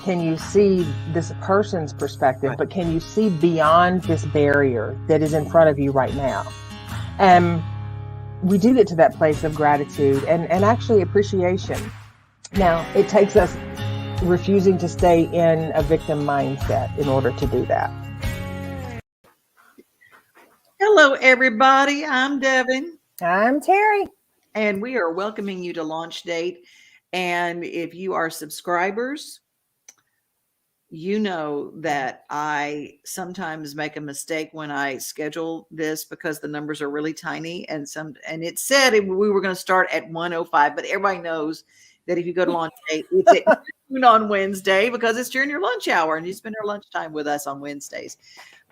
can you see this person's perspective, but can you see beyond this barrier that is in front of you right now? And we do get to that place of gratitude and actually appreciation. Now, it takes us refusing to stay in a victim mindset in order to do that. Hello, everybody. I'm Devon. I'm Teri. And we are welcoming you to Launch Date. And if you are subscribers, you know that I sometimes make a mistake when I schedule this because the numbers are really tiny. And it said we were going to start at 1:05, but everybody knows that if you go to Launch Date, it's at noon on Wednesday because it's during your lunch hour and you spend your lunchtime with us on Wednesdays,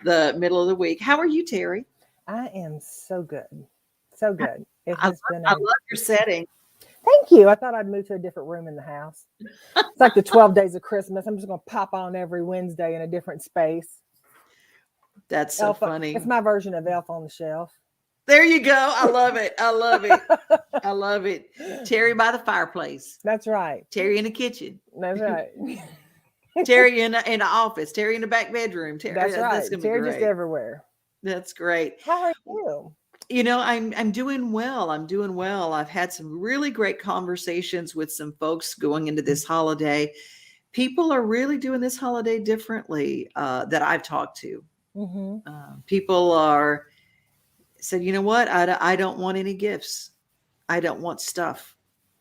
the middle of the week. How are you, Teri? I am so good. So good. I love your setting. Thank you. I thought I'd move to a different room in the house. It's like the 12 days of Christmas. I'm just going to pop on every Wednesday in a different space. That's so funny. It's my version of Elf on the Shelf. There you go. I love it. I love it. I love it. Teri by the fireplace. That's right. Teri in the kitchen. That's right. Teri in the office. Teri in the back bedroom. That's right. That's Teri just everywhere. That's great. How are you? You know, I'm doing well. I'm doing well. I've had some really great conversations with some folks going into this holiday. People are really doing this holiday differently that I've talked to. Mm-hmm. People are said, you know what? I don't want any gifts. I don't want stuff.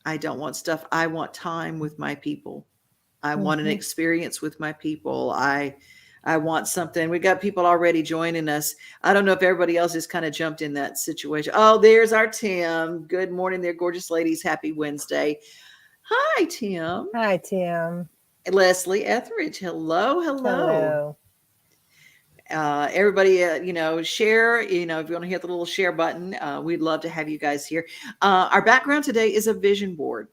I don't want stuff. I want time with my people. I want an experience with my people. I want something. We got people already joining us. I don't know if everybody else has kind of jumped in that situation. Oh, there's our Tim. Good morning there, gorgeous ladies. Happy Wednesday. Hi, Tim. Hi, Tim. Leslie Etheridge. Hello. Hello. Everybody, share, if you want to hit the little share button, we'd love to have you guys here. Our background today is a vision board.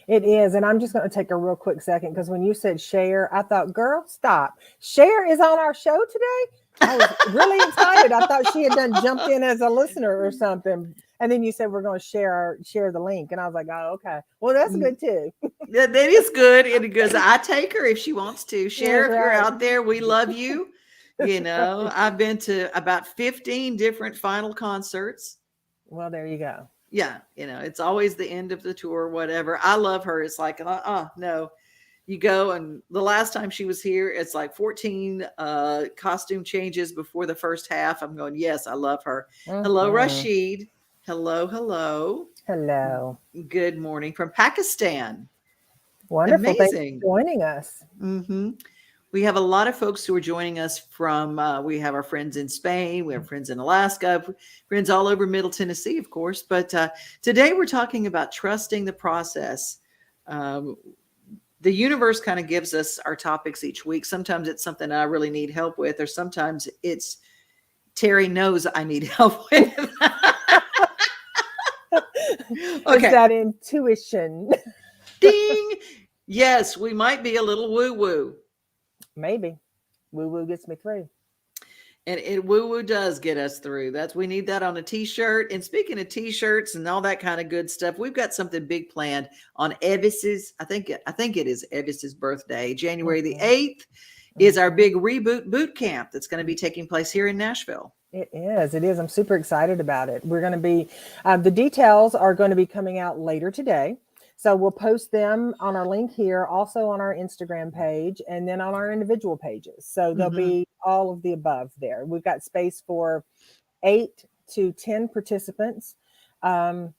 It is. And I'm just going to take a real quick second because when you said share, I thought, girl, stop. Cher is on our show today. I was really excited. I thought she had jumped in as a listener or something. And then you said we're going to share the link. And I was like, oh, okay. Well, that's good too. That is good. And because I take her if she wants to. Share, if you're out there, we love you. I've been to about 15 different final concerts. Well, there you go. Yeah. It's always the end of the tour, whatever. I love her. It's like, no, you go. And the last time she was here, it's like 14 costume changes before the first half. I'm going, yes, I love her. Mm-hmm. Hello, Rashid. Hello. Good morning from Pakistan. Wonderful. Amazing. Thanks for joining us. Mm-hmm. We have a lot of folks who are joining us from, we have our friends in Spain, we have friends in Alaska, friends all over Middle Tennessee, of course. But today we're talking about trusting the process. The universe kind of gives us our topics each week. Sometimes it's something I really need help with, or sometimes it's Teri knows I need help with. Okay. Is that intuition? Ding. Yes, we might be a little woo-woo. Maybe. Woo-woo gets me through. And woo-woo does get us through. We need that on a t-shirt. And speaking of t-shirts and all that kind of good stuff, we've got something big planned on Evis's, I think it is Evis's birthday. January the 8th is our big reboot boot camp that's going to be taking place here in Nashville. It is. I'm super excited about it. We're going to be, the details are going to be coming out later today. So we'll post them on our link here, also on our Instagram page, and then on our individual pages. So there'll be all of the above there. We've got space for 8 to 10 participants. And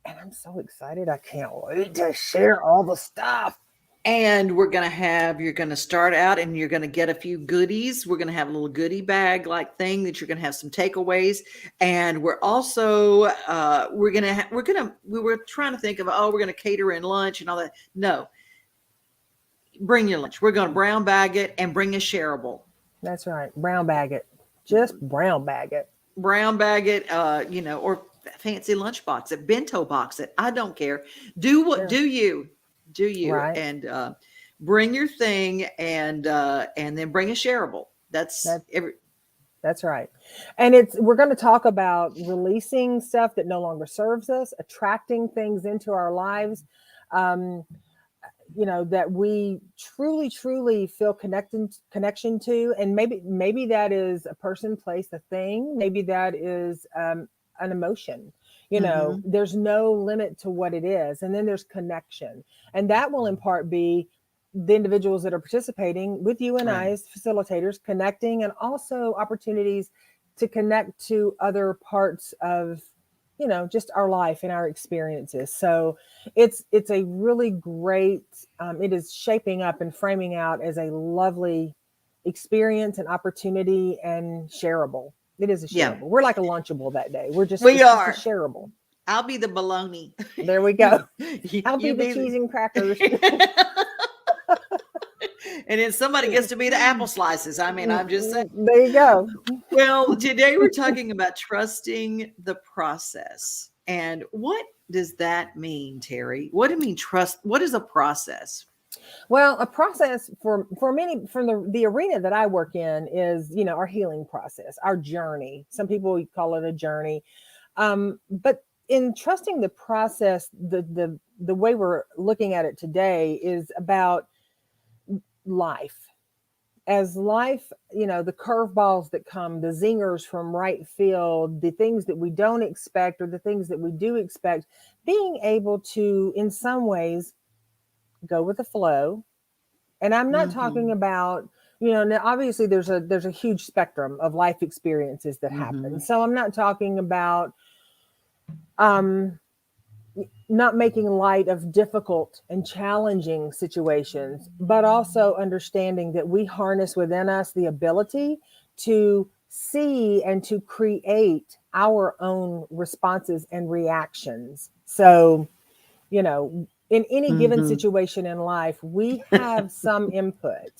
I'm so excited. I can't wait to share all the stuff. And you're going to start out and you're going to get a few goodies. We're going to have a little goodie bag like thing that you're going to have some takeaways. And we're also, we were trying to think of, we're going to cater in lunch and all that. No, bring your lunch. We're going to brown bag it and bring a shareable. That's right. Brown bag it. Just brown bag it. Brown bag it, or fancy lunch box it, bento box it. I don't care. Do you right. And bring your thing and then bring a shareable. That's right. And we're going to talk about releasing stuff that no longer serves us, attracting things into our lives. that we truly feel connection to. And maybe that is a person, place, a thing. Maybe that is an emotion. Mm-hmm. There's no limit to what it is. And then there's connection. And that will in part be the individuals that are participating with you and I Right. as facilitators connecting, and also opportunities to connect to other parts of just our life and our experiences. So it's a really great, it is shaping up and framing out as a lovely experience and opportunity, and shareable. It is a Yeah, shareable. We're like a lunchable that day. we It's just a are. shareable. I'll be the bologna. There we you, go. you, I'll be you the be. cheese and crackers. And then somebody gets to be the apple slices. I mean, I'm just saying. There you go. Well, today we're talking about trusting the process. And what does that mean, Teri? What do you mean trust? What is a process? Well, a process for many, from the arena that I work in, is our healing process, our journey. Some people call it a journey, but in trusting the process, the way we're looking at it today is about life. As life, the curveballs that come, the zingers from right field, the things that we don't expect or the things that we do expect, being able to, in some ways, go with the flow. And I'm not talking Mm-hmm. about, now obviously there's a huge spectrum of life experiences that happen. Mm-hmm. So I'm not talking about um not making light of difficult and challenging situations, but also understanding that we harness within us the ability to see and to create our own responses and reactions. So, in any given Mm-hmm. situation in life, we have some input.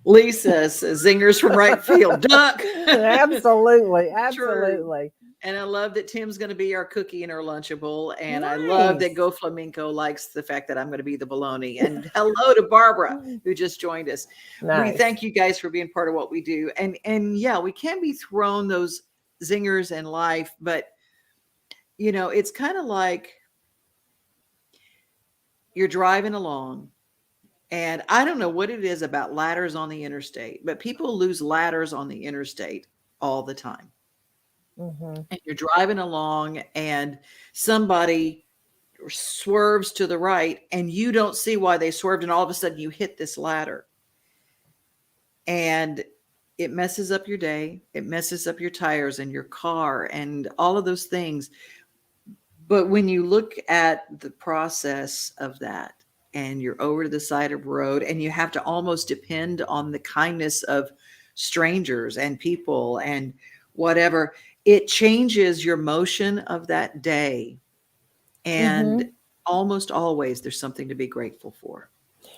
Lisa says zingers from right field. Duck. Absolutely. True. Absolutely. And I love that Tim's going to be our cookie and our Lunchable. And I love that Nice. Go Flamenco likes the fact that I'm going to be the bologna. And hello to Barbara, who just joined us. We Nice. thank you guys for being part of what we do. And yeah, we can be thrown those zingers in life, but it's kind of like you're driving along. And I don't know what it is about ladders on the interstate, but people lose ladders on the interstate all the time. Hmm. And you're driving along and somebody swerves to the right and you don't see why they swerved, and all of a sudden you hit this ladder and it messes up your day, it messes up your tires and your car and all of those things. But when you look at the process of that, and you're over to the side of the road and you have to almost depend on the kindness of strangers and people and whatever, it changes your motion of that day. And Hmm. almost always there's something to be grateful for.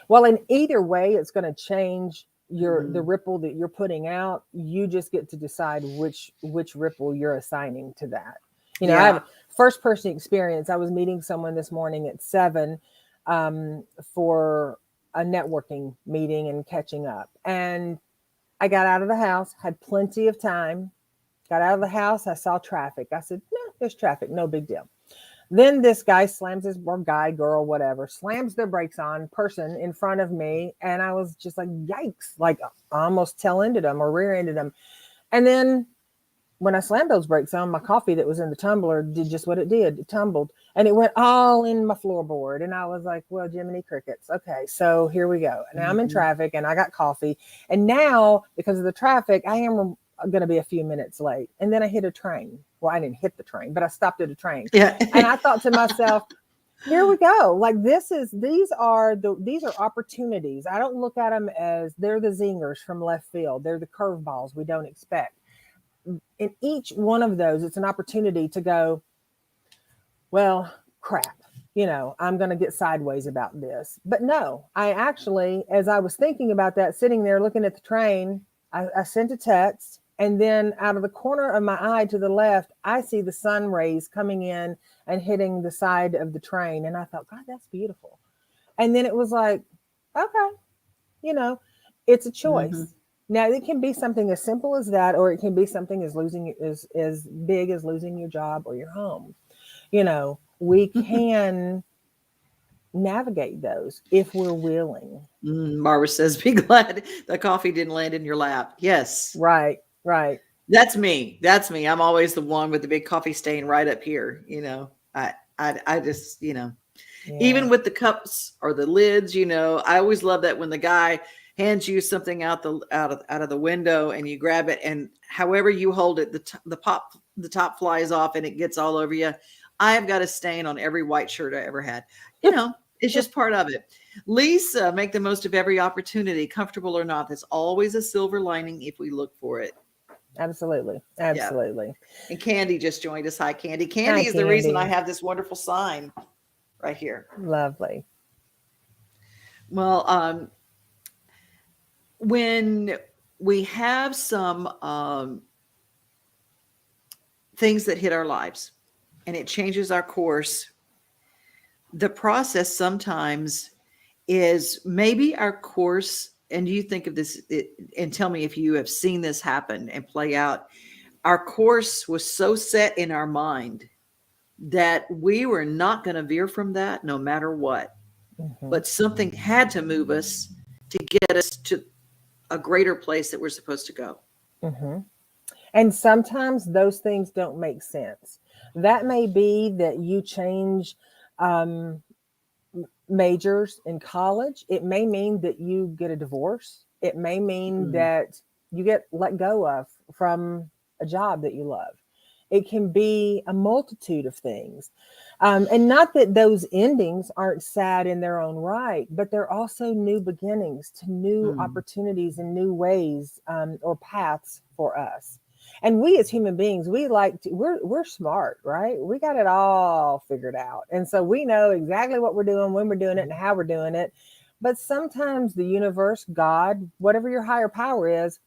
Well, in either way, it's going to change the Mm-hmm. ripple that you're putting out. You just get to decide which ripple you're assigning to that. I have Yeah. first person experience. I was meeting someone this morning at 7, for a networking meeting and catching up. And I got out of the house, had plenty of time. Got out of the house, I saw traffic. I said, "No, there's traffic, no big deal." Then this guy slams his, or guy, girl, whatever, slams their brakes on, person in front of me. And I was just like, yikes, like I almost tail ended him or rear ended him. And then when I slammed those brakes on, my coffee that was in the tumbler did just what it did. It tumbled and it went all in my floorboard. And I was like, well, Jiminy Crickets. Okay, so here we go. Now I'm in Mm-hmm. traffic and I got coffee. And now, because of the traffic, I am going to be a few minutes late. And then I hit a train. Well, I didn't hit the train, but I stopped at a train. Yeah. And I thought to myself, here we go. Like these are opportunities. I don't look at them as they're the zingers from left field. They're the curveballs we don't expect. In each one of those, it's an opportunity to go, well, crap, I'm going to get sideways about this. But no, I actually, as I was thinking about that, sitting there looking at the train, I sent a text. And then out of the corner of my eye to the left, I see the sun rays coming in and hitting the side of the train. And I thought, God, that's beautiful. And then it was like, okay, you know, it's a Mm-hmm. choice. Now it can be something as simple as that, or it can be something as big as losing your job or your home. We can navigate those if we're willing. Barbara says, "Be glad the coffee didn't land in your lap." Yes, Right, right. that's me. That's me. I'm always the one with the big coffee stain right up here. I just, Yeah. even with the cups or the lids, I always love that when the guy hands you something out of the window and you grab it, and however you hold it, the top flies off and it gets all over you. I have got a stain on every white shirt I ever had. It's just part of it. Lisa, make the most of every opportunity, comfortable or not. There's always a silver lining if we look for it. Absolutely. Yeah. Absolutely. And Candy just joined us. Hi, Candy. Hi, Candy is the reason I Candy. have this wonderful sign right here. Lovely. Well, when we have some things that hit our lives and it changes our course, the process sometimes is maybe our course. And you think of this and tell me if you have seen this happen and play out. Our course was so set in our mind that we were not going to veer from that no matter what. Hmm. But something had to move us to get us to a greater place that we're supposed to go. Hmm. And sometimes those things don't make sense. That may be that you change um, majors in college. It may mean that you get a divorce. It may mean Mm, that you get let go of from a job that you love. It can be a multitude of things. And not that those endings aren't sad in their own right, but they're also new beginnings to new mm, opportunities and new ways or paths for us. And we as human beings, we like to, we're smart, right? We got it all figured out. And so we know exactly what we're doing, when we're doing it, and how we're doing it. But sometimes the universe, God, whatever your higher power is,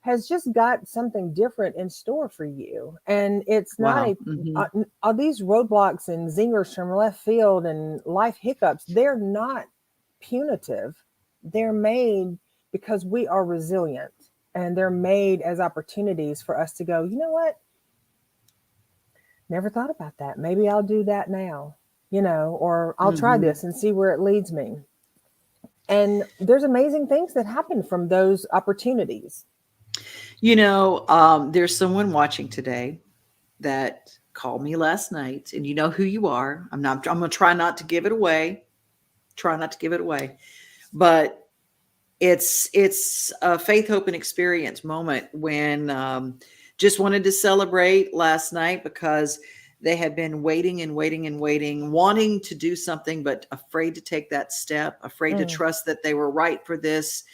has just got something different in store for you. And it's not wow. Hmm. all these roadblocks and zingers from left field and life hiccups, they're not punitive. They're made because we are resilient, and they're made as opportunities for us to go, you know what? Never thought about that. Maybe I'll do that now, or I'll try Hmm. this and see where it leads me. And there's amazing things that happen from those opportunities. There's someone watching today that called me last night, and you know who you are. I'm going to try not to give it away. Try not to give it away. But it's a faith, hope, and experience moment when just wanted to celebrate last night because they had been waiting and waiting and waiting, wanting to do something, but afraid to take that step, afraid to Mm, trust that they were right for this.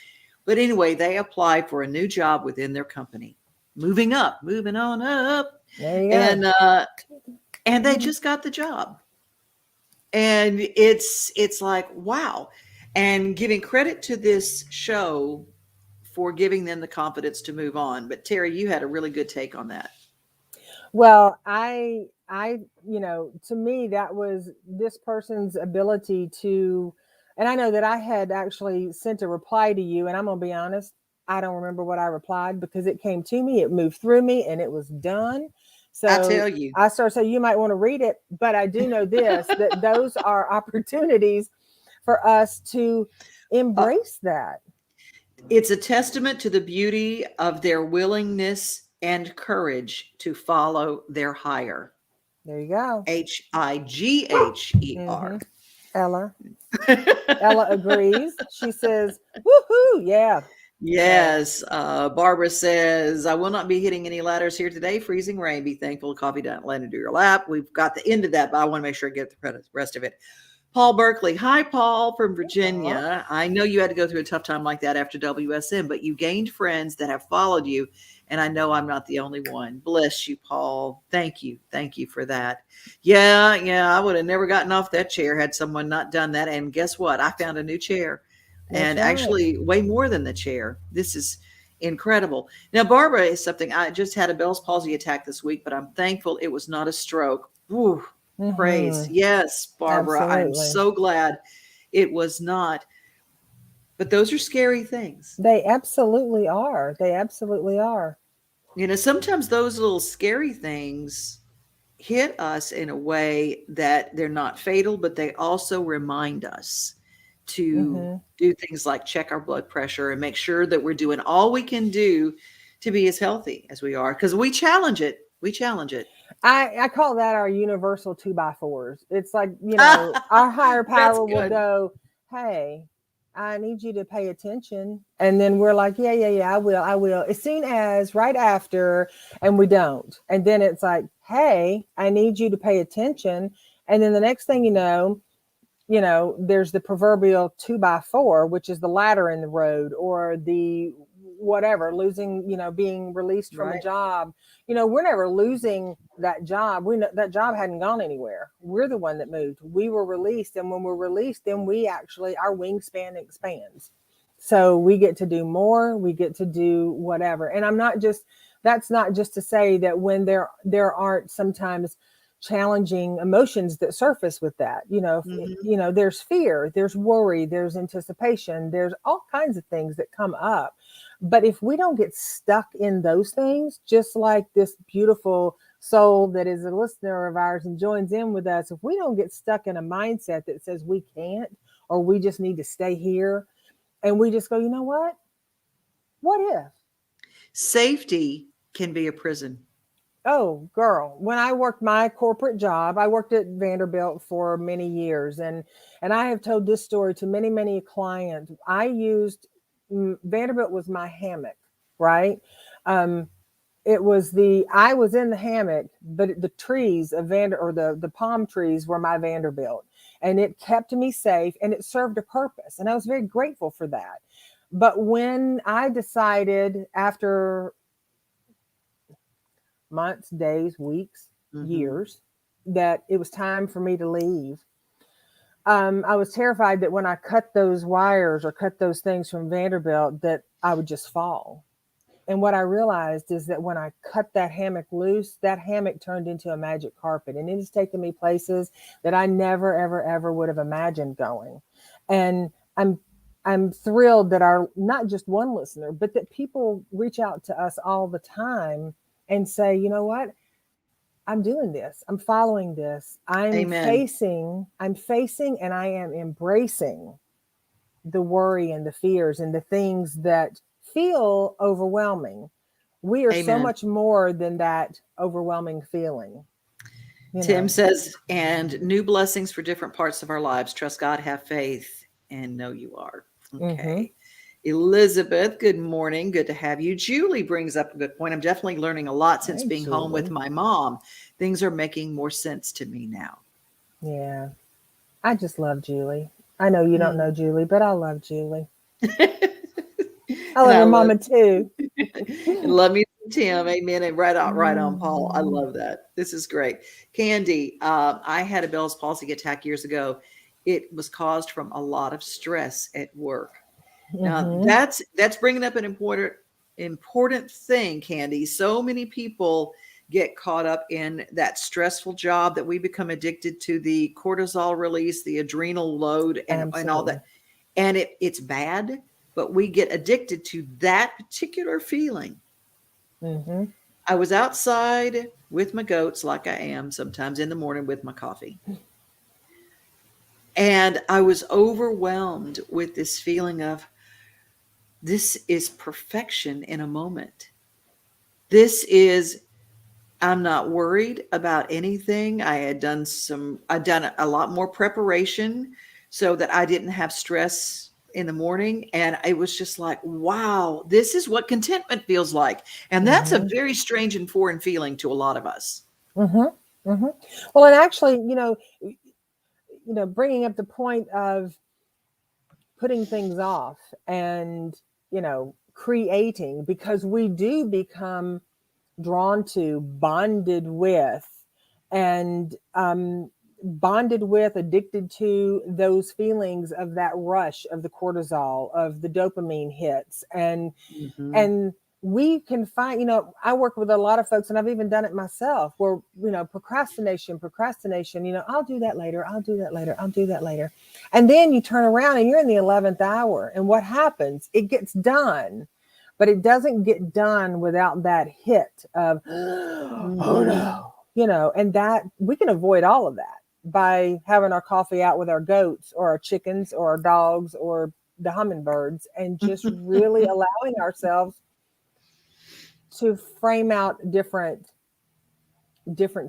But anyway, they applied for a new job within their company, moving up, moving on up, there you go. and they just got the job. And it's like, wow. And giving credit to this show for giving them the confidence to move on. But Teri, you had a really good take on that. Well, to me, that was this person's ability to, and I know that I had actually sent a reply to you, and I'm going to be honest, I don't remember what I replied because it came to me, it moved through me, and it was done. I So tell you, I started saying, you might want to read it, but I do know this, that those are opportunities for us to uh, embrace that. it's a testament to the beauty of their willingness and courage to follow their higher. There you go. Higher. Hmm. Ella. Ella agrees. She says, woohoo, yeah. So Yes. Barbara says, I will not be hitting any ladders here today. Freezing rain. Be thankful coffee doesn't land into your lap. We've got the end of that, but I want to make sure I get the rest of it. Paul Berkeley. Hi, Paul from aw, Virginia. I know you had to go through a tough time like that after WSM, but you gained friends that have followed you. And I know I'm not the only one. Bless you, Paul. Thank you. Thank you for that. Yeah, yeah. I would have never gotten off that chair had someone not done that. And guess what? I found a new chair, that's and right. actually way more than the chair. This is incredible. Now, Barbara is something I just had a Bell's palsy attack this week, but I'm thankful it was not a stroke. Woo, praise. Hmm. Yes, Barbara. I'm Absolutely. so glad it was not. But those are scary things. They absolutely are. They absolutely are. Sometimes those little scary things hit us in a way that they're not fatal, but they also remind us to Mm-hmm. do things like check our blood pressure and make sure that we're doing all we can do to be as healthy as we are, because we challenge it. We challenge it. I call that our universal 2x4s. It's like, our higher That's power will good. go, hey, I need you to pay attention. And then we're like, yeah, yeah, yeah, I will. As soon as right after, and we don't. And then it's like, hey, I need you to pay attention. And then the next thing there's the proverbial 2x4, which is the ladder in the road, or the whatever, losing, being released from a Right. job. We're never losing that job. We know that job hadn't gone anywhere. We're the one that moved. We were released. And when we're released, then our wingspan expands. So we get to do more, we get to do whatever. And that's not just to say that when there aren't sometimes challenging emotions that surface with that. Mhm. There's fear, there's worry, there's anticipation, there's all kinds of things that come up. But if we don't get stuck in those things, just like this beautiful soul that is a listener of ours and joins in with us, if we don't get stuck in a mindset that says we can't, or we just need to stay here, and we just go, you know what if? Safety can be a prison. Oh, girl, when I worked my corporate job, I worked at Vanderbilt for many years, and I have told this story to many, many clients. I used Vanderbilt was my hammock, right? Um, it was I was in the hammock, but the trees of the palm trees were my Vanderbilt, and it kept me safe, and it served a purpose, and I was very grateful for that. But when I decided after months, days, weeks, Mhm. years, that it was time for me to leave. I was terrified that when I cut those wires or cut those things from Vanderbilt, that I would just fall. And what I realized is that when I cut that hammock loose, that hammock turned into a magic carpet, and it has taken me places that I never, ever, ever would have imagined going. And I'm thrilled that our not just one listener, but that people reach out to us all the time and say, you know what? I'm doing this. I'm following this. Amen. I'm facing and I am embracing the worry and the fears and the things that feel overwhelming. We are so Amen. much more than that overwhelming feeling, you Tim know. says, and new blessings for different parts of our lives. Trust God, have faith, and know you are. Mm-hmm. Okay. Elizabeth, good morning. Good to have you. Julie brings up a good point. I'm definitely learning a lot since Hey, being home with Julie. my mom. Things are making more sense to me now. Yeah. I just love Julie. I know you don't know Mm. Julie, but I love Julie. I And love I her love mama too. and love me some Tim. Amen. And right on, Paul. I Mm-hmm. love that. This is great. Candy, I had a Bell's palsy attack years ago. It was caused from a lot of stress at work. Now Mm-hmm. that's bringing up an important thing, Candy. So many people get caught up in that stressful job that we become addicted to the cortisol release, the adrenal load, and all Absolutely. that. And it's bad, but we get addicted to that particular feeling. Mm-hmm. I was outside with my goats, like I am sometimes in the morning with my coffee. And I was overwhelmed with this feeling of this is perfection in a moment. This is, I'm not worried about anything. I'd done a lot more preparation so that I didn't have stress in the morning. And it was just like, wow, this is what contentment feels like. And that's a Mm-hmm. very strange and foreign feeling to a lot of us. Mm-hmm. Mm-hmm. Well, and actually, bringing up the point of putting things off and, creating, because we do become drawn to, and bonded with, addicted to those feelings of that rush of the cortisol, of the dopamine hits, Mhm. and we can find, I work with a lot of folks, and I've even done it myself, where procrastination, I'll do that later, I'll do that later, I'll do that later. And then you turn around and you're in the 11th hour, and what happens? It gets done, but it doesn't get done without that hit of oh Mhm. no, and that we can avoid all of that by having our coffee out with our goats or our chickens or our dogs or the hummingbirds, and just really allowing ourselves to frame out different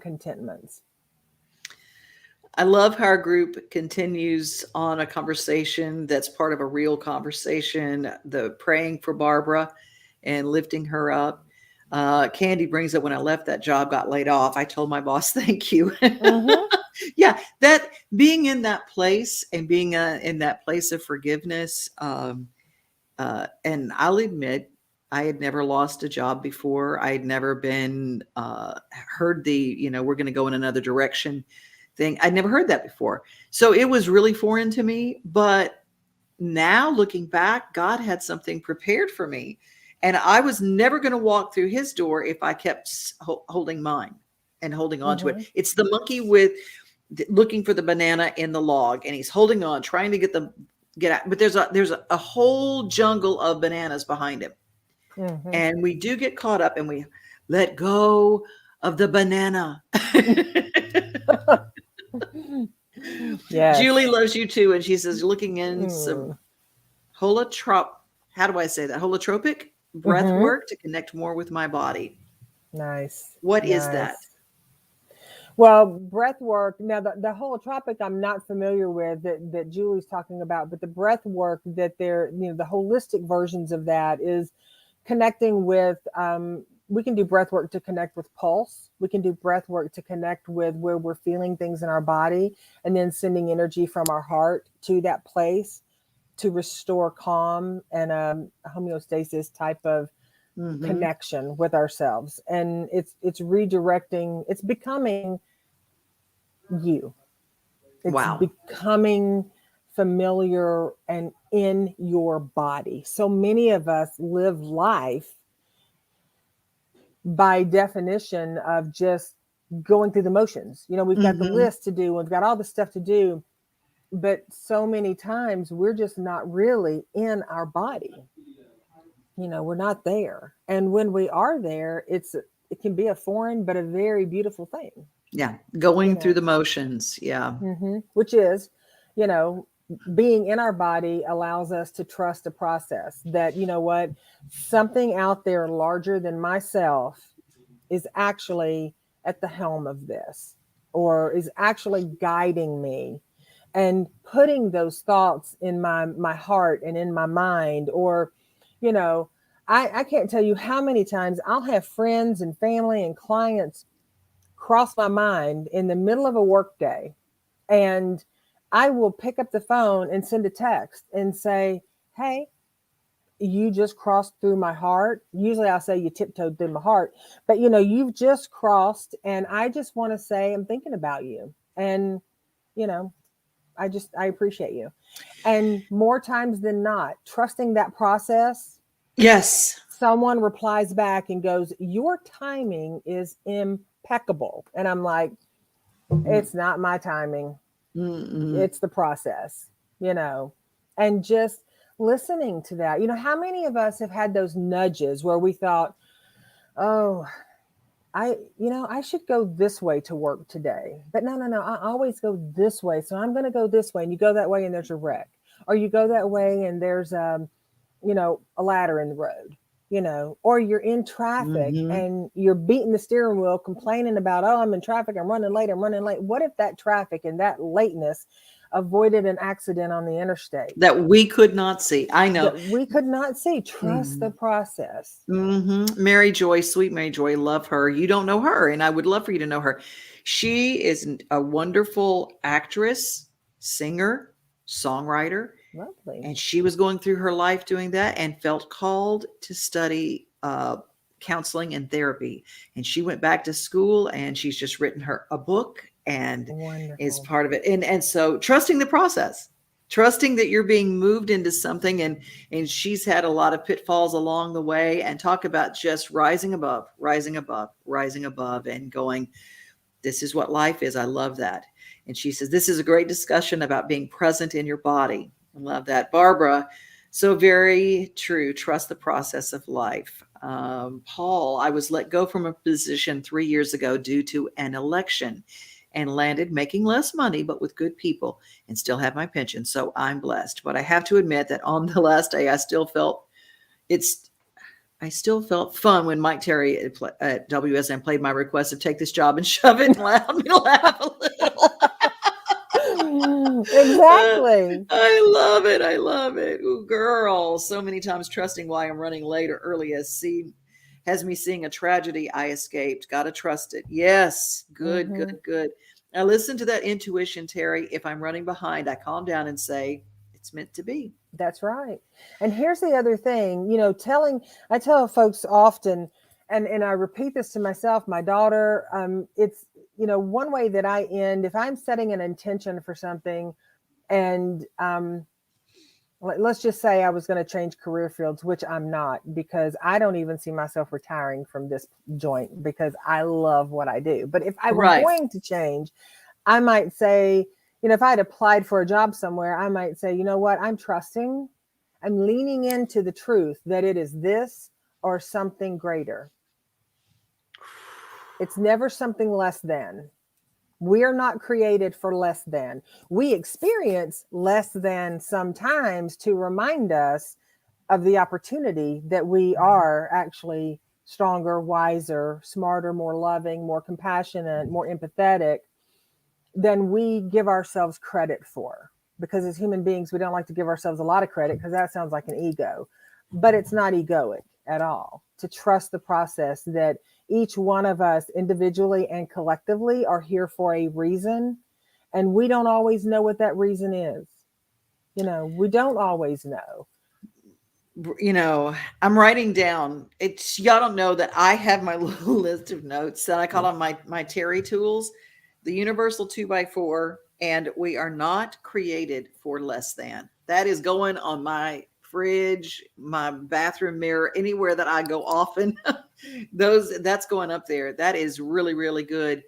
contentments. I love how our group continues on a conversation that's part of a real conversation, the praying for Barbara and lifting her up. Candy brings up, when I left that job, got laid off, I told my boss, thank you. Mm-hmm. Yeah, that being in that place and being in that place of forgiveness. And I'll admit, I had never lost a job before. I had never been heard the, we're going to go in another direction thing. I'd never heard that before. So it was really foreign to me. But now looking back, God had something prepared for me. And I was never going to walk through his door if I kept holding mine and holding on to Mm-hmm. it. It's the monkey looking for the banana in the log, and he's holding on, trying to get out. But there's a whole jungle of bananas behind him. Mm-hmm. And we do get caught up and we let go of the banana. Yes. Julie loves you too. And she says, looking in some how do I say that? Holotropic breath work to connect more with my body. Nice. What is that? Well, breath work. Now, the holotropic I'm not familiar with that Julie's talking about, but the breath work that the holistic versions of that is connecting with, we can do breath work to connect with pulse. We can do breath work to connect with where we're feeling things in our body, and then sending energy from our heart to that place to restore calm and homeostasis type of connection with ourselves. And it's redirecting, it's becoming you. It's becoming familiar and in your body. So many of us live life by definition of just going through the motions. We've got the list to do, we've got all the stuff to do, but so many times we're just not really in our body. We're not there. And when we are there, it can be a foreign but a very beautiful thing. Yeah, going through the motions. Yeah. Which is, being in our body allows us to trust the process that, what, something out there larger than myself is actually at the helm of this, or is actually guiding me and putting those thoughts in my heart and in my mind. Or, I can't tell you how many times I'll have friends and family and clients cross my mind in the middle of a work day, and I will pick up the phone and send a text and say, hey, you just crossed through my heart. Usually I'll say you tiptoed through my heart, but you've just crossed, and I just want to say I'm thinking about you, and I appreciate you. And more times than not, trusting that process. Yes. Someone replies back and goes, your timing is impeccable. And I'm like, it's not my timing. It's the process, and just listening to that. How many of us have had those nudges where we thought, oh, I should go this way to work today, but no, I always go this way. So I'm going to go this way. And you go that way and there's a wreck, or you go that way and there's, a ladder in the road, or you're in traffic and you're beating the steering wheel, complaining about, oh, I'm in traffic, I'm running late. What if that traffic and that lateness avoided an accident on the interstate that we could not see? I know. That we could not see. Trust the process. Mary Joy, sweet Mary Joy, love her. You don't know her, and I would love for you to know her. She is a wonderful actress, singer, songwriter. Lovely. And she was going through her life doing that and felt called to study counseling and therapy. And she went back to school, and she's just written a book and is part of it. And so trusting the process, trusting that you're being moved into something. And she's had a lot of pitfalls along the way, and talk about just rising above, and going, this is what life is. I love that. And she says, this is a great discussion about being present in your body. I love that. Barbara, so very true. Trust the process of life. Paul, I was let go from a position 3 years ago due to an election and landed making less money, but with good people and still have my pension. So I'm blessed. But I have to admit that on the last day, I still felt fun when Mike Teri at WSM played my request to take this job and shove it and allowed me to laugh a little. Exactly. I love it. I love it. Ooh, girl. So many times trusting why I'm running late or early has me seeing a tragedy I escaped. Gotta trust it. Yes. Good, Mm-hmm. good, good. I listen to that intuition, Teri. If I'm running behind, I calm down and say, it's meant to be. That's right. And here's the other thing, I tell folks often, and I repeat this to myself, my daughter, it's, one way that I end, if I'm setting an intention for something and, let's just say I was going to change career fields, which I'm not, because I don't even see myself retiring from this joint because I love what I do. But if I were Right. going to change, I might say, if I had applied for a job somewhere, I might say, you know what, I'm leaning into the truth that it is this or something greater. It's never something less than. We are not created for less than. We experience less than sometimes to remind us of the opportunity that we are actually stronger, wiser, smarter, more loving, more compassionate, more empathetic than we give ourselves credit for. Because as human beings, we don't like to give ourselves a lot of credit because that sounds like an ego. But it's not egoic at all to trust the process that each one of us individually and collectively are here for a reason. And we don't always know what that reason is. We don't always know. I'm writing down. Y'all don't know that I have my little list of notes that I call on my Teri tools, the universal 2x4, and we are not created for less than. That is going on my fridge, my bathroom mirror, anywhere that I go often. That's going up there. That is really, really good.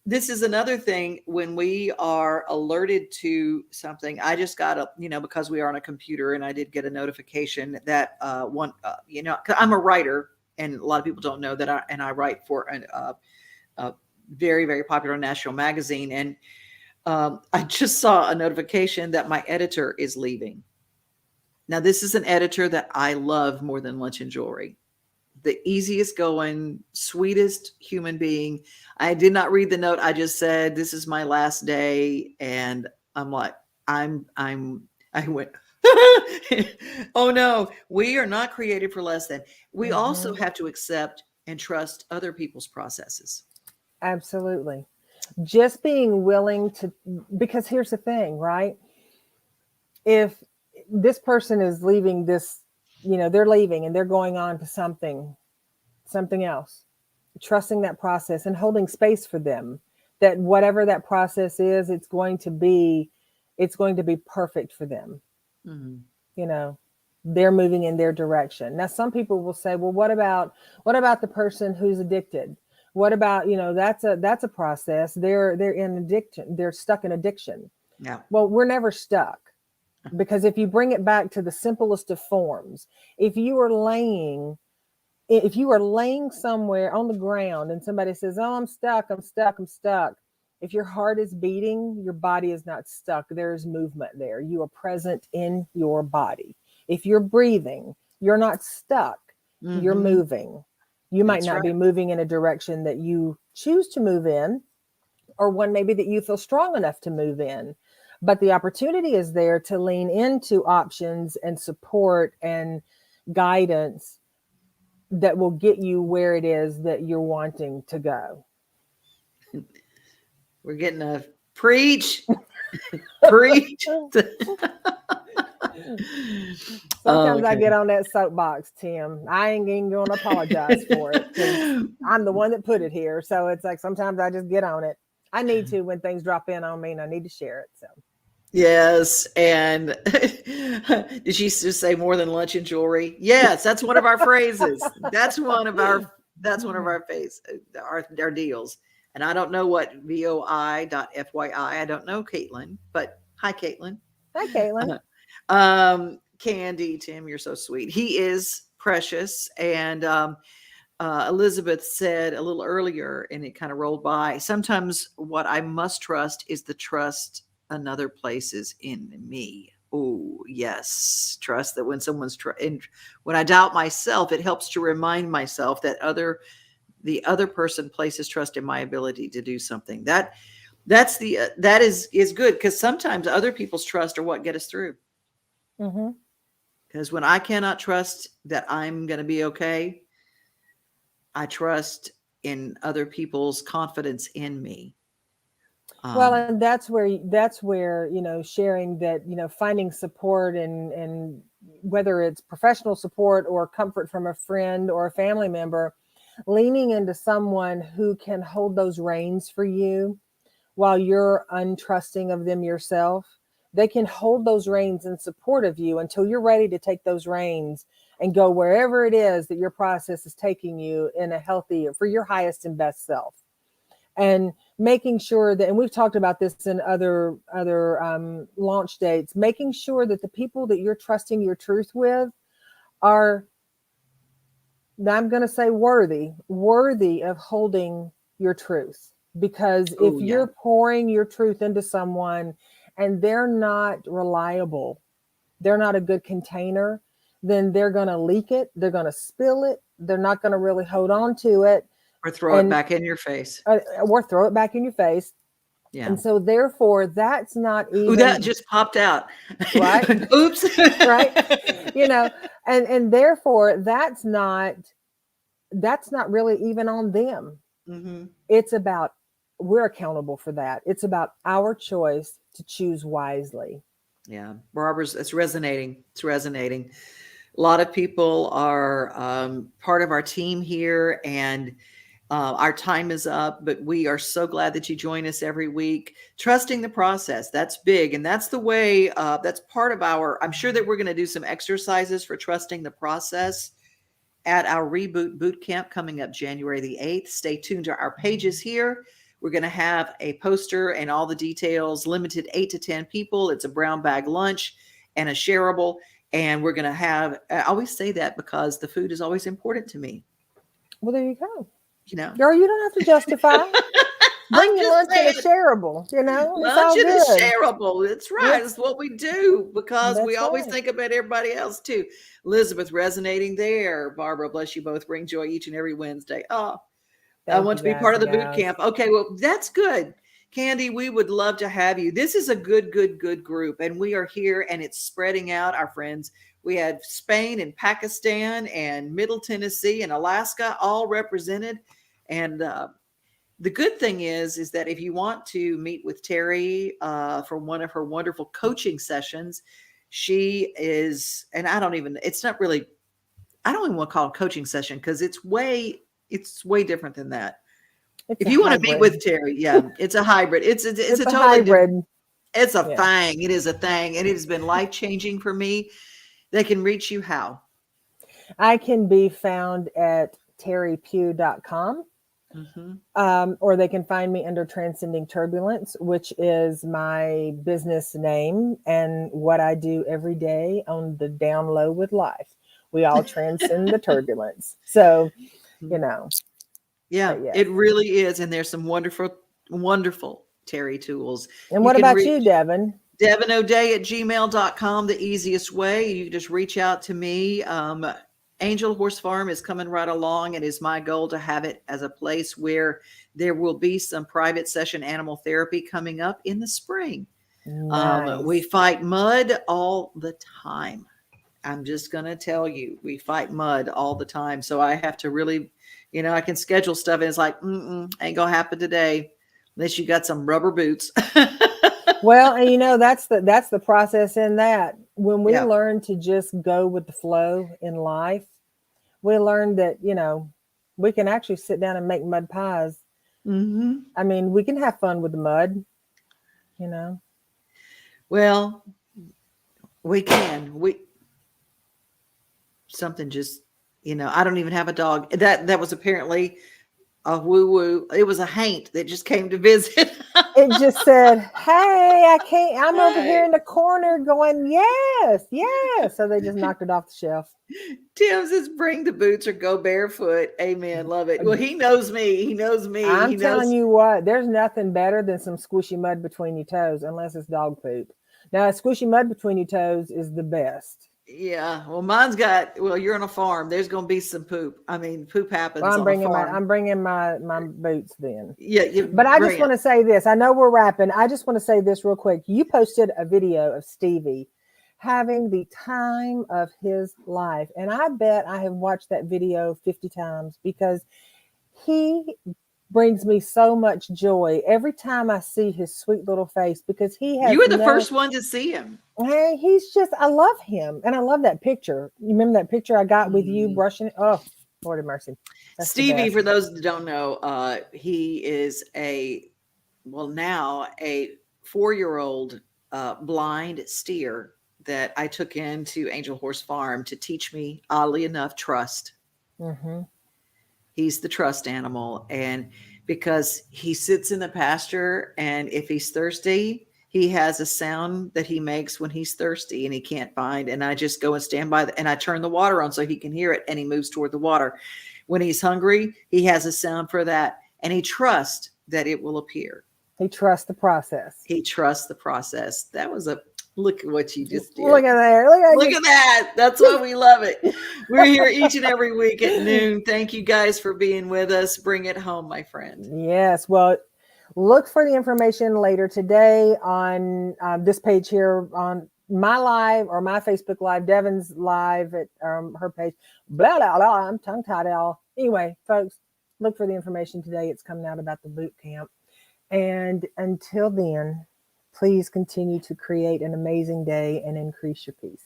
This is another thing when we are alerted to something. I just got because we are on a computer, and I did get a notification that cause I'm a writer, and a lot of people don't know that I write for a very, very popular national magazine. And I just saw a notification that my editor is leaving. Now, this is an editor that I love more than Lunch and Jewelry, the easiest going, sweetest human being. I did not read the note. I just said, this is my last day. And I'm like, I went, oh no, we are not created for less than. We also have to accept and trust other people's processes. Absolutely. Just being willing to, because here's the thing, right? If this person is leaving this, they're leaving and they're going on to something else, trusting that process and holding space for them, that whatever that process is, it's going to be perfect for them. Mm-hmm. They're moving in their direction. Now, some people will say, well, what about the person who's addicted? What about, that's a process. They're in addiction. They're stuck in addiction. Yeah. Well, we're never stuck, because if you bring it back to the simplest of forms, if you are laying somewhere on the ground and somebody says, oh, I'm stuck. If your heart is beating, your body is not stuck. There's movement there. You are present in your body. If you're breathing, you're not stuck. Mm-hmm. You're moving. You might not be moving in a direction that you choose to move in, or one maybe that you feel strong enough to move in. But the opportunity is there to lean into options and support and guidance that will get you where it is that you're wanting to go. We're getting a preach. Preach. Sometimes I get on that soapbox, Tim. I ain't even going to apologize for it, because I'm the one that put it here. So it's like sometimes I just get on it. I need to when things drop in on me, and I need to share it. So. Yes. And did she just say more than lunch and jewelry? Yes, that's one of our phrases. That's one of our our deals. And I don't know what VOI.FYI. I don't know Caitlin, but hi, Caitlin. Hi, Caitlin. Candy, Tim, you're so sweet. He is precious. And Elizabeth said a little earlier, and it kind of rolled by, sometimes what I must trust is the trust another places in me. Oh, yes. Trust that when someone's and when I doubt myself, it helps to remind myself that the other person places trust in my ability to do something. That is good, because sometimes other people's trust are what get us through. Mm-hmm. Because when I cannot trust that I'm going to be okay, I trust in other people's confidence in me. Well, and that's where sharing that, finding support, and whether it's professional support or comfort from a friend or a family member, leaning into someone who can hold those reins for you while you're untrusting of them yourself. They can hold those reins in support of you until you're ready to take those reins and go wherever it is that your process is taking you in a healthy, for your highest and best self. And making sure that, and we've talked about this in other launch dates, making sure that the people that you're trusting your truth with are, I'm going to say, worthy of holding your truth. Because if Oh, yeah. you're pouring your truth into someone and they're not reliable, they're not a good container, then they're going to leak it, they're going to spill it, they're not going to really hold on to it, Or throw it and back in your face. or throw it back in your face. Yeah. And so therefore that's not Ooh, that even just popped out. right. Oops. Right. And therefore that's not really even on them. Mm-hmm. It's about, we're accountable for that. It's about our choice to choose wisely. Yeah. Barbara's, it's resonating. It's resonating. A lot of people are part of our team here, and our time is up, but we are so glad that you join us every week. Trusting the process, that's big. And that's the way, that's part of I'm sure that we're going to do some exercises for trusting the process at our Reboot Boot Camp coming up January the 8th. Stay tuned to our pages here. We're going to have a poster and all the details, limited 8 to 10 people. It's a brown bag lunch and a shareable. And we're going to have, I always say that because the food is always important to me. Well, there you go. You know, Girl, you don't have to justify. I'm Bring your just lunch in a saying, shareable, it's lunch all and a good. shareable. That's right. It's what we do, because we That's always right. think about everybody else too. Elizabeth, resonating there. Barbara, bless you both. Bring joy each and every Wednesday. Oh, I Thank want you to be guys part of and the boot gals. camp. Okay, well, that's good. Candy, we would love to have you. This is a good group, and we are here, and it's spreading out, our friends. We had Spain and Pakistan and Middle Tennessee and Alaska all represented. And the good thing is that if you want to meet with Teri for one of her wonderful coaching sessions, she is, and it's not really, I don't even want to call it a coaching session, because it's way different than that. It's If a you want to meet hybrid. with Teri, yeah, it's a hybrid. It's a It's a totally different, hybrid. it's a Yeah. thing. It is a thing. And it has been life changing for me. They can reach you how? I can be found at terrypugh.com. Mm-hmm. Or they can find me under Transcending Turbulence, which is my business name and what I do every day on the down low with life. We all transcend the turbulence. So, you know, Yeah, but yes. it really is. And there's some wonderful Teri tools. And You what can about reach you, Devon? DevonO'Day@gmail.com, the easiest way. You just reach out to me. Angel Horse Farm is coming right along. It is my goal to have it as a place where there will be some private session animal therapy coming up in the spring. We Nice. fight mud all the time. I'm just going to tell you, we fight mud all the time. So I have to really, I can schedule stuff, and it's like, ain't going to happen today unless you got some rubber boots. Well, and that's the process in that. When we Yeah. learn to just go with the flow in life, we learn that, we can actually sit down and make mud pies. Mm-hmm. I mean, we can have fun with the mud, you know. Well, we can. Something just, I don't even have a dog. That was apparently a woo woo. It was a haint that just came to visit. It just said, "Hey, I can't. I'm over here Hey. in the corner going, yes, yes." So they just knocked it off the shelf. Tim says, "Bring the boots or go barefoot." Amen. Love it. Well, he knows me. He knows me. I'm He telling knows. you what, there's nothing better than some squishy mud between your toes, unless it's dog poop. Now, squishy mud between your toes is the best. Yeah. Well, mine's got. Well, you're on a farm. There's going to be some poop. I mean, poop Well, happens on a farm. I'm bringing my boots then. Yeah. You But I bring just it. want to say this. I know we're wrapping. I just want to say this real quick. You posted a video of Stevie having the time of his life. And I bet I have watched that video 50 times because he brings me so much joy every time I see his sweet little face, because he has You were the no, first one to see him. hey, he's just, I love him. And I love that picture. You remember that picture I got with you Mm. brushing? Oh, Lord have mercy. That's the Stevie, best. for those that don't know, he is now a 4-year-old blind steer that I took into Angel Horse Farm to teach me, oddly enough, trust. Mm-hmm. He's the trust animal. And because he sits in the pasture, and if he's thirsty, he has a sound that he makes when he's thirsty and he can't find. And I just go and stand by and I turn the water on so he can hear it, and he moves toward the water. When he's hungry, he has a sound for that, and he trusts that it will appear. He trusts the process. He trusts the process. That was a look at what you just did. Look at there. Look at that. That's why we love it. We're here each and every week at noon. Thank you guys for being with us. Bring it home, my friend. Yes. Well, look for the information later today on this page here on my live or my Facebook live, Devon's live at her page. Blah, blah, blah. I'm tongue tied all. Anyway, folks, look for the information today. It's coming out about the boot camp. And until then, please continue to create an amazing day and increase your peace.